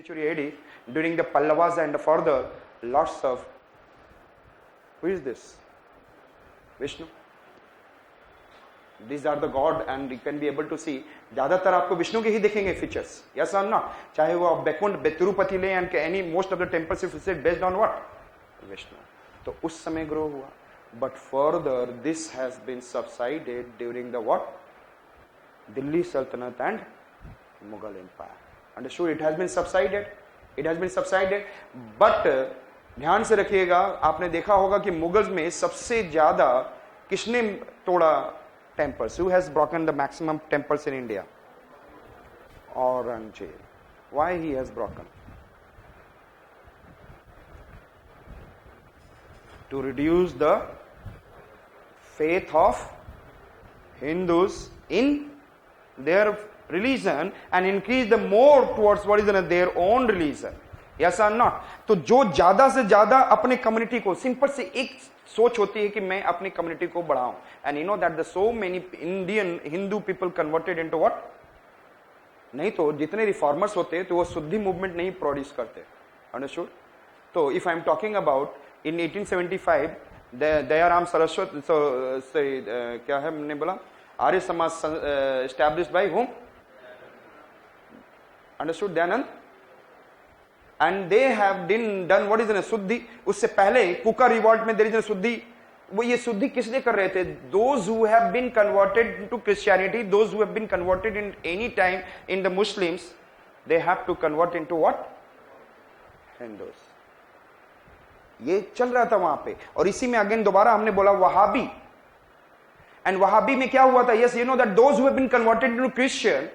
century AD, during the Pallavas and further, lots of, who is this? Vishnu. These are the god and you can be able to see, ज्यादातर आपको विष्णु के ही दिखेंगे features, yes or not? चाहे वो आप बैकुंठ तिरुपति ले and any most of the temples you visit based on what? Vishnu. तो उस समय ग्रो हुआ, but further this has been subsided during the what? Delhi Sultanate and Mughal Empire. Understood? It has been subsided. It has been subsided. But ध्यान से रखिएगा, आपने देखा होगा कि मुगल्स में सबसे ज्यादा किसने तोड़ा temples? Who has broken the maximum temples in India? Aurangzeb. Why he has broken? To reduce the faith of Hindus in their religion and increase the more towards what is their own religion. Yes or not? तो जो ज्यादा से ज्यादा अपने community को, simple से एक सोच होती है कि मैं अपनी कम्युनिटी को बढ़ाऊं, and you know that the so many Indian Hindu people converted into what? नहीं तो जितने रिफॉर्मर्स होते तो वो शुद्धि मूवमेंट नहीं प्रोड्यूस करते. अंडरस्टूड? तो if I am talking about in 1875 Dayaram Saraswat, क्या है मैंने बोला, Arya Samaj established by whom? Understood? Dayanand? And they have done what is a Suddhi. उससे पहले कुका रिवॉल्ट में there is a Suddhi. वो ये शुद्धि किसने कर रहे थे? Those who have been converted to Christianity, those who have been converted in any time in the Muslims, they have to convert into what? Hindus. ये चल रहा था वहां पे. और इसी में अगेन दोबारा हमने बोला वहाबी. And वहाबी में क्या हुआ था? Yes, you know that those who have been converted into Christian,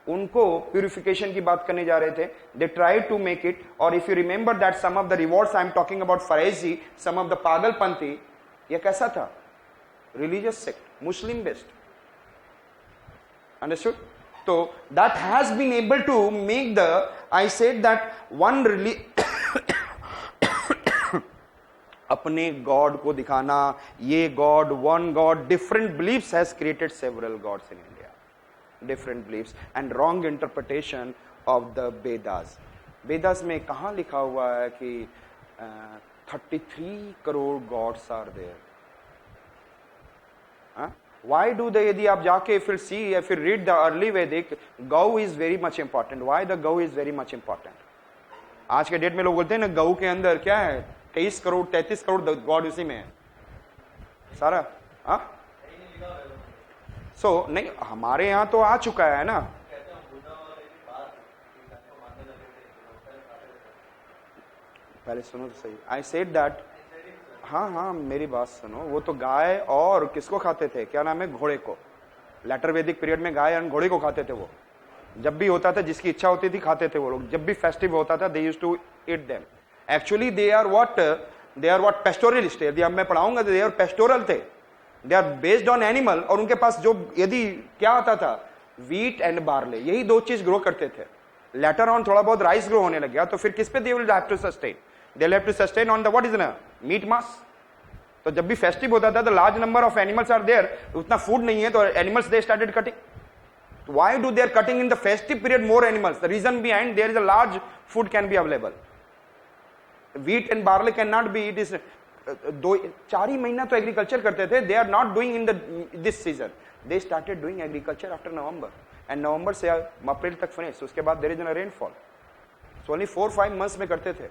उनको प्यूरिफिकेशन की बात करने जा रहे थे. They tried to make it, और if you remember that some of the revolts I am talking about Farazi, some of the पागलपंथी, ये कैसा था? Religious sect, Muslim based. Understood? So that has been able to make the, I said that one अपने God को दिखाना, ये God, one God, different beliefs has created several gods in India, different beliefs and wrong interpretation of the Vedas. Vedas में कहां लिखा हुआ है कि 33 crore gods are there? Why do they, यदि आप जाके फिर सी या फिर रीड द अर्ली वैदिक, गौ is very much important. Why the गौ इज वेरी मच इंपॉर्टेंट? आज के डेट में लोग बोलते हैं ना गौ के अंदर क्या है, 23 करोड़ 33 करोड़ गॉड उसी में है सारा. सो नहीं, हमारे यहां तो आ चुका है ना. पहले सुनो तो सही. आई सेड दैट, हाँ मेरी बात सुनो. वो तो गाय और किसको खाते थे, क्या नाम है, घोड़े को. लेटर वैदिक पीरियड में गाय और घोड़े को खाते थे. वो जब भी होता था, जिसकी इच्छा होती थी खाते थे वो लोग. जब भी फेस्टिव होता था, they used to eat them. Actually they are what pastoralist. यदि अब मैं पढ़ाऊंगा तो they are pastoral थे. They are based on animal. और उनके पास जो यदि क्या आता था, wheat and barley, यही दो चीज ग्रो करते थे. Later on थोड़ा बहुत राइस ग्रो होने लग गया, तो फिर किस पे they will have to sustain? They will have to sustain on the what is the meat mass. तो जब भी फेस्टिव होता था तो large number of animals are there, उतना फूड नहीं है तो animals they started cutting. Why do they are cutting in the festive period more animals? The reason behind there is a large food can be available. Wheat and barley cannot be, it is दो 4 ही महीना तो agriculture करते थे. They are not doing in this season. They started doing agriculture after November, and November से April तक finish. उसके बाद there is no rainfall. So only 4-5 months में करते थे.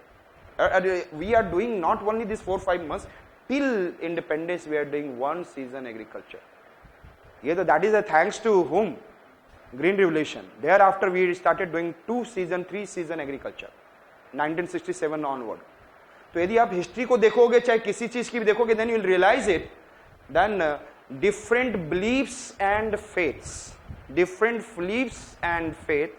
We are doing not only this 4-5 months, till independence we are doing 1 season agriculture. ये तो that is a thanks to whom? Green revolution. Thereafter we started doing 2 season 3 season agriculture 1967 onward. तो यदि आप history को देखोगे, चाहे किसी चीज की भी देखोगे, then you will realise it, then different beliefs and faith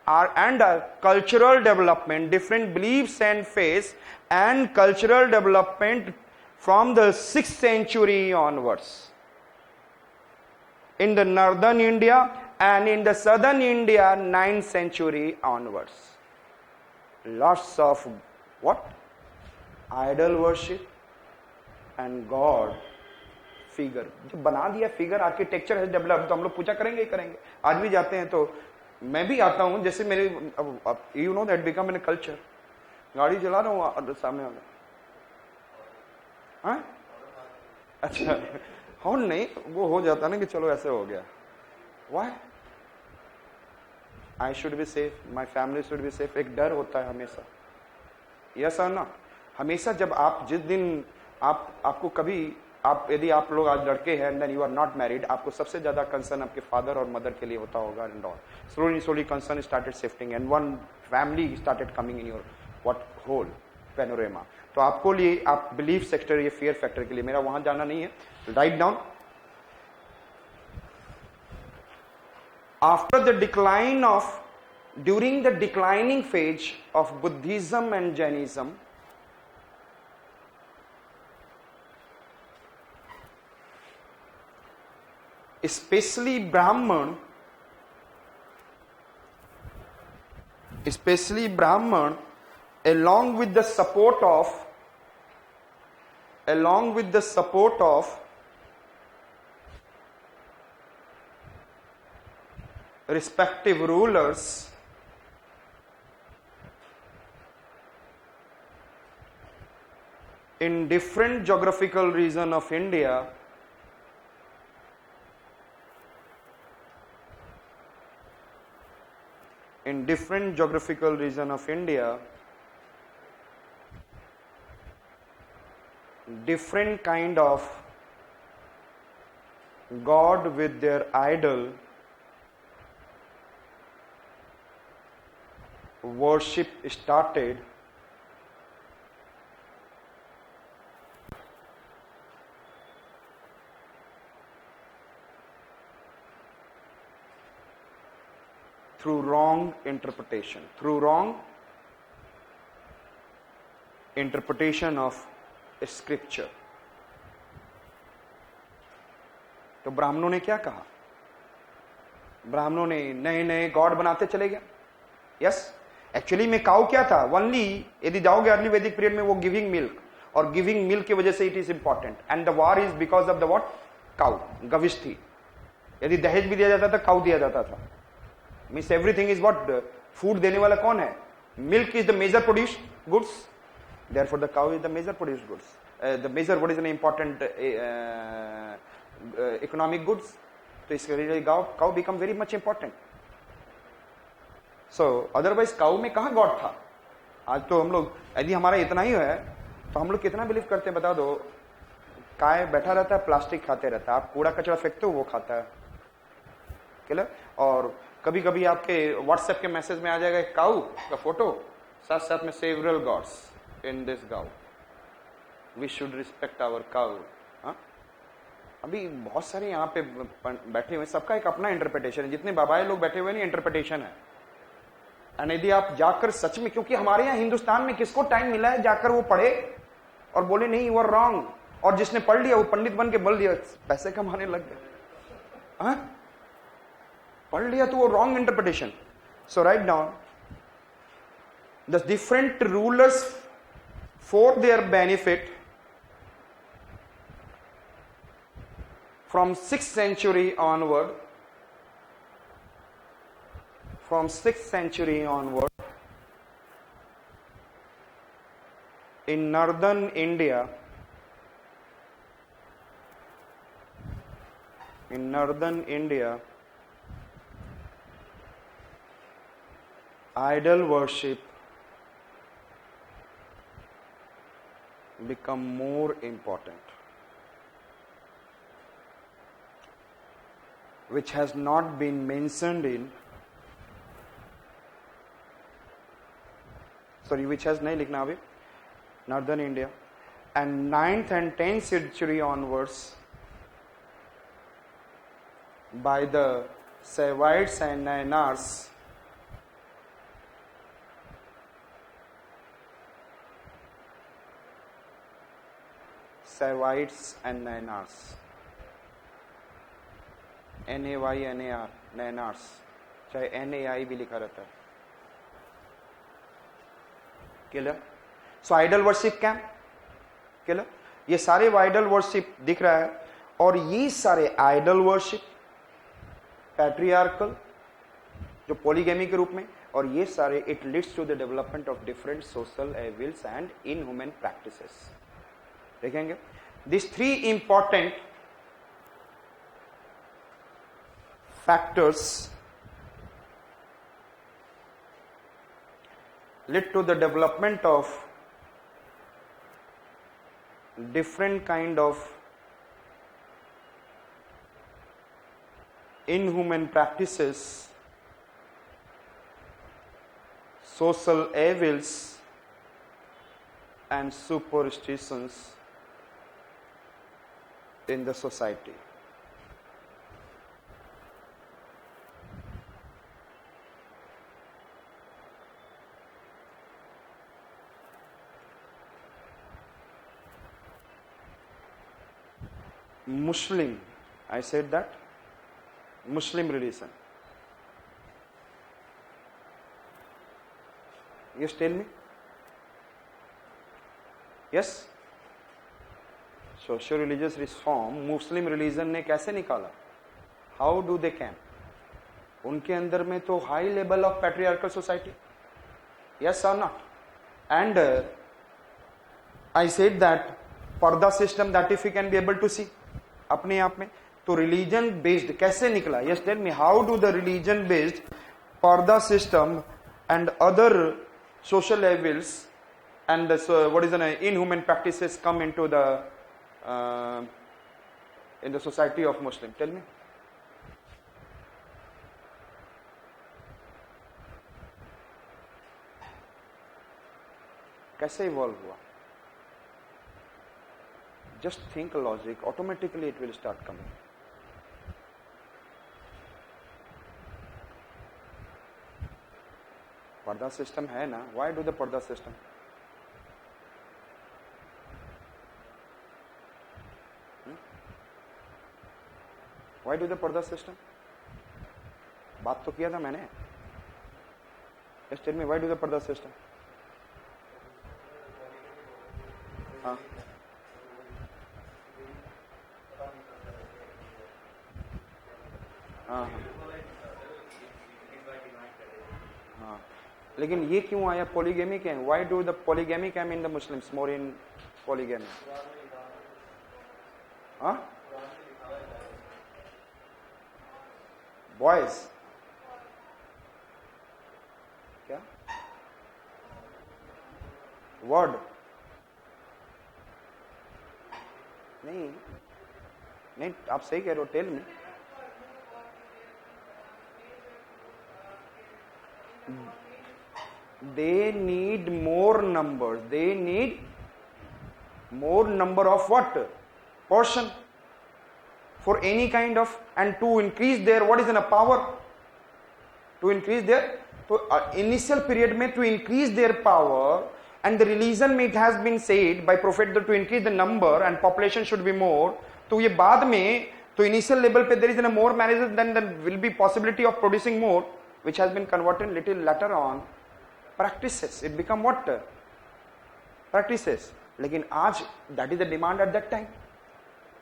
are and cultural development, different beliefs and faith and cultural development from the 6th century onwards in the northern India and in the southern India 9th century onwards. Lots of what? Idol worship and God figure. जब बना दिया figure, architecture है develop, तो हम लोग पूजा करेंगे ही करेंगे. आज भी जाते हैं तो मैं भी आता हूं, जैसे मेरे you know that become in culture, गाड़ी चला रहा हूं सामने वाला, हाँ अच्छा हॉर्न नहीं, वो हो जाता ना कि चलो ऐसे हो गया, why I should be safe, my family should be safe, एक डर होता है हमेशा, यस और ना। हमेशा जब आप जिस दिन आपको कभी आप यदि आप लोग आज लड़के हैं then you are not married, आपको सबसे ज्यादा कंसर्न आपके फादर और मदर के लिए होता होगा and all, slowly concern started shifting and one family started coming in your what whole panorama. तो आपको लिए आप बिलीफ सेक्टर, ये फियर फैक्टर के लिए, मेरा वहां जाना नहीं है, right down. After the decline of, during the declining phase of Buddhism and Jainism, especially Brahman, along with the support of respective rulers, in different geographical region of India, different kind of god with their idol worship started through wrong interpretation of scripture. तो ब्राह्मणों ने क्या कहा? ब्राह्मणों ने नए नए God बनाते चले गए। यस, एक्चुअली में काउ क्या था? ओनली यदि जाओगे अर्ली वैदिक पीरियड में, वो गिविंग मिल्क, और गिविंग मिल्क की वजह से it is important, and the war is because of the what? Cow, गविश थी। यदि दहेज भी दिया जाता था, काउ दिया जाता था। Means everything is what? Food देने वाला कौन है? Milk is the major produced goods, therefore the cow is the major produced goods, the major what is an important economic goods. तो इसके लिए cow become very much important. So otherwise cow में कहाँ God था? आज तो हम लोग, यदि हमारा इतना ही है तो हम लोग कितना बिलीव करते हैं बता दो? काय बैठा रहता है, प्लास्टिक खाते रहता है, आप कूड़ा कचरा फेंकते हो वो खाता है, क्लियर। और कभी कभी आपके व्हाट्सएप के मैसेज में आ जाएगा एक काऊ का फोटो, साथ साथ में several gods in this cow, we should respect our cow. अभी बहुत सारे यहाँ पे बैठे हुए, सबका एक अपना इंटरप्रिटेशन है, जितने बाबाए लोग बैठे हुए नहीं, इंटरप्रिटेशन है। एंड यदि आप जाकर सच में, क्योंकि हमारे यहाँ हिंदुस्तान में किसको टाइम मिला है जाकर वो पढ़े और बोले नहीं वो रॉन्ग, और जिसने पढ़ लिया वो पंडित बन के बोल दिया, पैसे कमाने लग गए। पढ़ लिया तो वो wrong interpretation. So write down the different rulers for their benefit from 6th century onward, in northern India, idol worship become more important, which has not been mentioned in, which has नहीं लिखना अभी, northern India, and 9th and 10th century onwards by the Savites and Nainars, Savites and Nainars, N-A-Y-N-A-R, Nainars, चाहे N-A-I भी लिखा रहता है, clear. सो idol worship camp, clear. ये सारे आइडल वर्शिप दिख रहा है, और ये सारे आइडल वर्शिप पैट्रियार्कल जो पॉलीगैमी के रूप में, और ये सारे it leads to the development of different social evils and inhuman practices. देखेंगे this 3 important factors lead to the development of different kind of inhuman practices, social evils and superstitions in the society. Muslim, I said that Muslim religion. Yes, tell me. Yes. Social religious reform Muslim religion ने कैसे निकाला? How do they can? उनके अंदर में तो high level of patriarchal society. Yes or not? And I said that पर्दा system that if we can be able to see अपने आप में, तो रिलीजन बेस्ड कैसे निकला? Yes tell me, how do the religion based purdah system and other social evils and what is an inhuman practices come into the in the society of Muslim? Tell me. कैसे evolve हुआ? Just think logic, automatically it will start coming. पर्दा system है ना? Why do the पर्दा system? Why do the पर्दा system? बात तो किया था मैंने. Just tell me, why do the पर्दा सिस्टम? हाँ. हाँ. लेकिन ये क्यों आया पॉलीगेमी के? Why do the polygamy come in the Muslims more in polygamy? हाँ, बॉयज क्या वर्ड नहीं नहीं, आप सही कह रहे हो. टेल में they need more numbers, they need more number of what? Portion for any kind of, and to increase their what is in a power, to increase their, so initial period mein to increase their power, and the religion में it has been said by prophet that to increase the number and population should be more. तो ये बाद में तो initial level पे there is a more marriages, then there will be possibility of producing more, which has been converted little later on practices. It become what? Practices. लेकिन आज that is the demand at that time.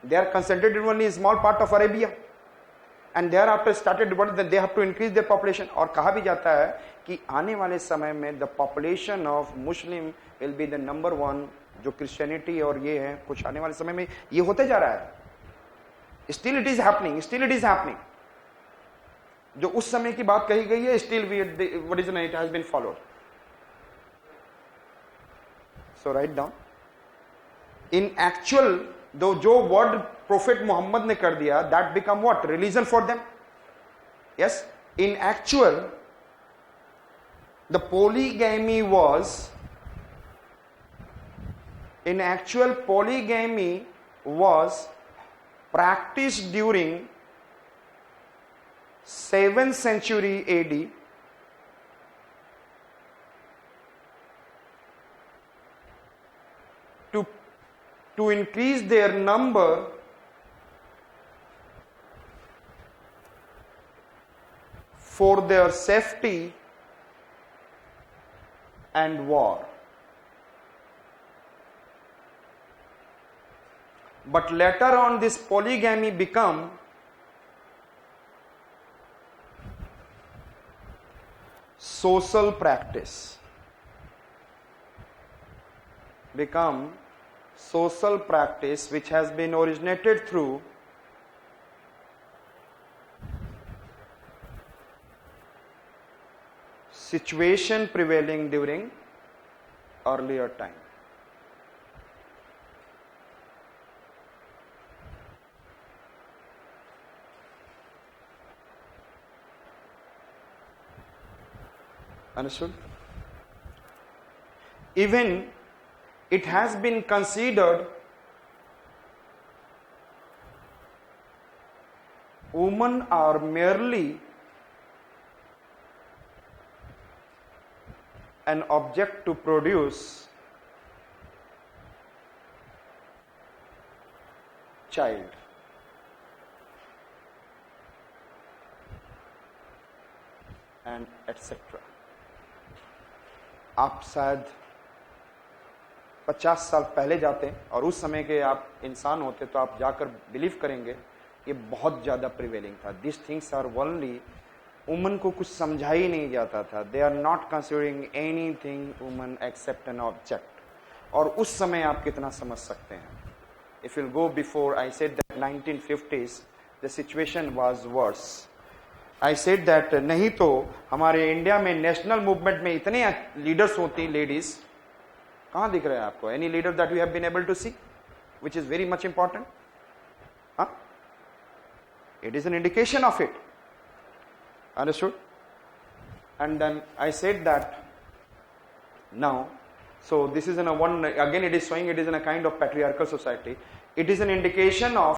They are concentrated only in small part of Arabia, and thereafter started what they have to increase their population. और कहा भी जाता है कि आने वाले समय में the population of Muslim will be the number one. जो क्रिश्चियनिटी और ये है, कुछ आने वाले समय में ये होते जा रहा है. Still it is happening. Still it is happening. जो उस समय की बात कही गई है, still what is it has been followed. So write down. In actual, though जो word Prophet Muhammad ने कर दिया, that become what? Religion for them. Yes. In actual, the polygamy was. In actual, polygamy was practiced during 7th century AD to increase their number for their safety and war. But later on this polygamy become social practice, become social practice which has been originated through situation prevailing during earlier time. Understood? Even it has been considered women are merely an object to produce child. And etc. आप शायद 50 साल पहले जाते और उस समय के आप इंसान होते तो आप जाकर बिलीव करेंगे ये बहुत ज्यादा प्रिवेलिंग था. This things are only woman को कुछ समझा ही नहीं जाता था. They are not considering anything woman except an object. और उस समय आप कितना समझ सकते हैं. If you go before I said that 1950s the situation was worse. I said that नहीं तो हमारे इंडिया में नेशनल मूवमेंट में इतने लीडर्स होती लेडीज कहां दिख रहे हैं आपको. Any leader that you have been able to see which is very much important. It is an indication of it. Understood? And then I said that now, so this is in a one, again it is showing it is in a kind of patriarchal society. It is an indication of